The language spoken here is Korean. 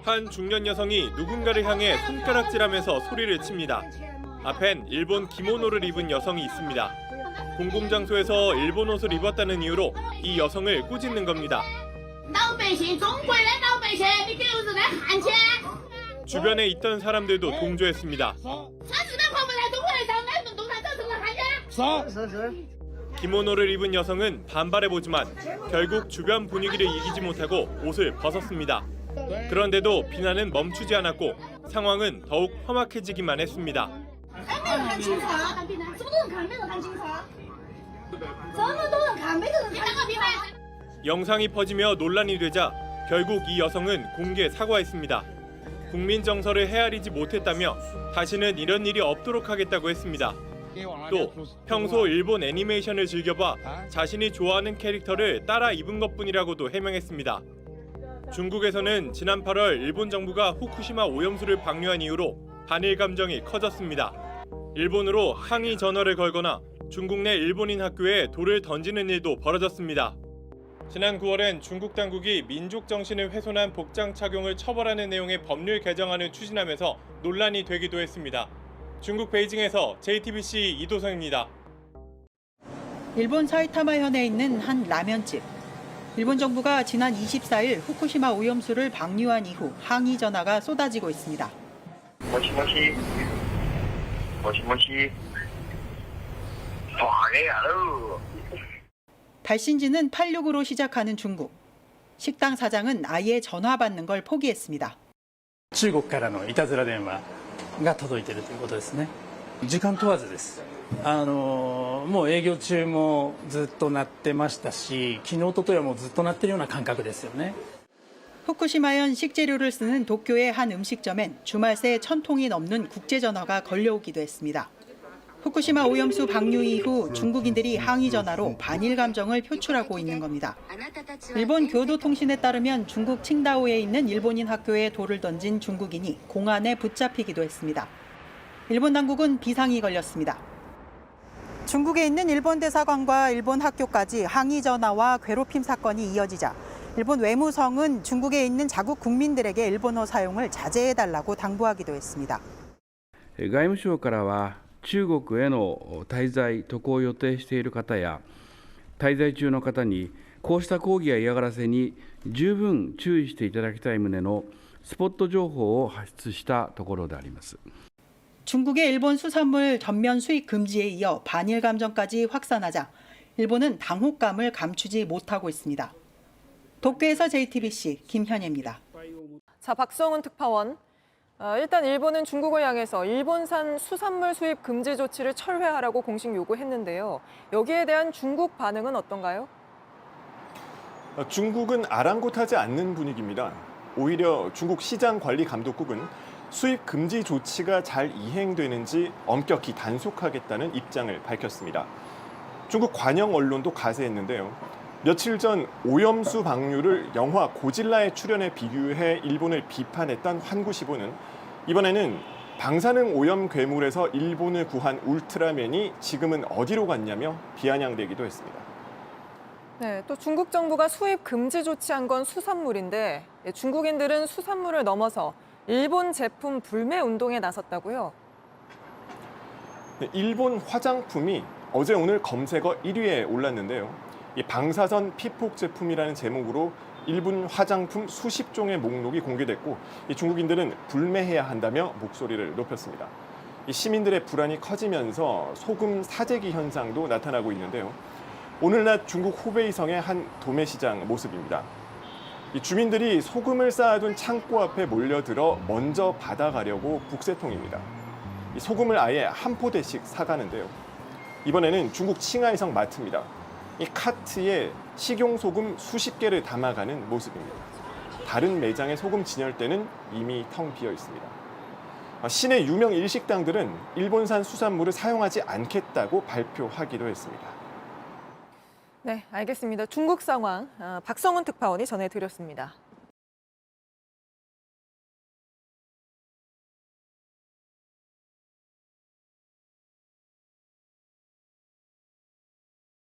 한 중년 여성이 누군가를 향해 손가락질하면서 소리를 칩니다. 앞엔 일본 기모노를 입은 여성이 있습니다. 공공장소에서 일본 옷을 입었다는 이유로 이 여성을 꾸짖는 겁니다. 주변에 있던 사람들도 동조했습니다. 기모노를 입은 여성은 반발해보지만 결국 주변 분위기를 이기지 못하고 옷을 벗었습니다. 그런데도 비난은 멈추지 않았고 상황은 더욱 험악해지기만 했습니다. 영상이 퍼지며 논란이 되자 결국 이 여성은 공개 사과했습니다. 국민 정서를 헤아리지 못했다며 다시는 이런 일이 없도록 하겠다고 했습니다. 또 평소 일본 애니메이션을 즐겨봐 자신이 좋아하는 캐릭터를 따라 입은 것뿐이라고도 해명했습니다. 중국에서는 지난 8월 일본 정부가 후쿠시마 오염수를 방류한 이후로 반일 감정이 커졌습니다. 일본으로 항의 전화를 걸거나 중국 내 일본인 학교에 돌을 던지는 일도 벌어졌습니다. 지난 9월엔 중국 당국이 민족 정신을 훼손한 복장 착용을 처벌하는 내용의 법률 개정안을 추진하면서 논란이 되기도 했습니다. 중국 베이징에서 JTBC 이도성입니다. 일본 사이타마현에 있는 한 라면집. 일본 정부가 지난 24일 후쿠시마 오염수를 방류한 이후 항의 전화가 쏟아지고 있습니다. 모시모시. 발신지는 86으로 시작하는 중국. 식당 사장은 아예 전화 받는 걸 포기했습니다. 中国からのいたずら電話が届いているということですね。時間問わずです。もう営業中もずっと鳴ってましたし、昨日一昨日はもうずっと鳴ってるような感覚ですよね。 후쿠시마현 식재료를 쓰는 도쿄의 한 음식점엔 주말 새 1000통이 넘는 국제전화가 걸려오기도 했습니다. 후쿠시마 오염수 방류 이후 중국인들이 항의 전화로 반일 감정을 표출하고 있는 겁니다. 일본 교도통신에 따르면 중국 칭다오에 있는 일본인 학교에 돌을 던진 중국인이 공안에 붙잡히기도 했습니다. 일본 당국은 비상이 걸렸습니다. 중국에 있는 일본 대사관과 일본 학교까지 항의 전화와 괴롭힘 사건이 이어지자 일본 외무성은 중국에 있는 자국 국민들에게 일본어 사용을 자제해달라고 당부하기도 했습니다. 外務省からは中国への滞在・渡航を予定している方や滞在中の方にこうした抗議や嫌がらせに十分注意していただきたい旨のスポット情報を発出したところであります。 중국의 일본 수산물 전면 수입 금지에 이어 반일 감정까지 확산하자 일본은 당혹감을 감추지 못하고 있습니다. 도쿄에서 JTBC 김현혜입니다. 자, 박성훈 특파원. 일단 일본은 중국을 향해서 일본산 수산물 수입 금지 조치를 철회하라고 공식 요구했는데요. 여기에 대한 중국 반응은 어떤가요? 중국은 아랑곳하지 않는 분위기입니다. 오히려 중국 시장관리감독국은 수입 금지 조치가 잘 이행되는지 엄격히 단속하겠다는 입장을 밝혔습니다. 중국 관영 언론도 가세했는데요. 며칠 전 오염수 방류를 영화 고질라에 출연해 비교해 일본을 비판했던 환구시보는 이번에는 방사능 오염 괴물에서 일본을 구한 울트라맨이 지금은 어디로 갔냐며 비아냥대기도 했습니다. 네, 또 중국 정부가 수입 금지 조치한 건 수산물인데 중국인들은 수산물을 넘어서 일본 제품 불매 운동에 나섰다고요? 네, 일본 화장품이 어제 오늘 검색어 1위에 올랐는데요. 이 방사선 피폭 제품이라는 제목으로 일본 화장품 수십 종의 목록이 공개됐고 이 중국인들은 불매해야 한다며 목소리를 높였습니다. 이 시민들의 불안이 커지면서 소금 사재기 현상도 나타나고 있는데요. 오늘 낮 중국 후베이성의 한 도매시장 모습입니다. 이 주민들이 소금을 쌓아둔 창고 앞에 몰려들어 먼저 받아가려고 북새통입니다. 이 소금을 아예 한 포대씩 사가는데요. 이번에는 중국 칭하이성 마트입니다. 이 카트에 식용소금 수십 개를 담아가는 모습입니다. 다른 매장의 소금 진열대는 이미 텅 비어 있습니다. 시내 유명 일식당들은 일본산 수산물을 사용하지 않겠다고 발표하기도 했습니다. 네, 알겠습니다. 중국 상황 박성훈 특파원이 전해드렸습니다.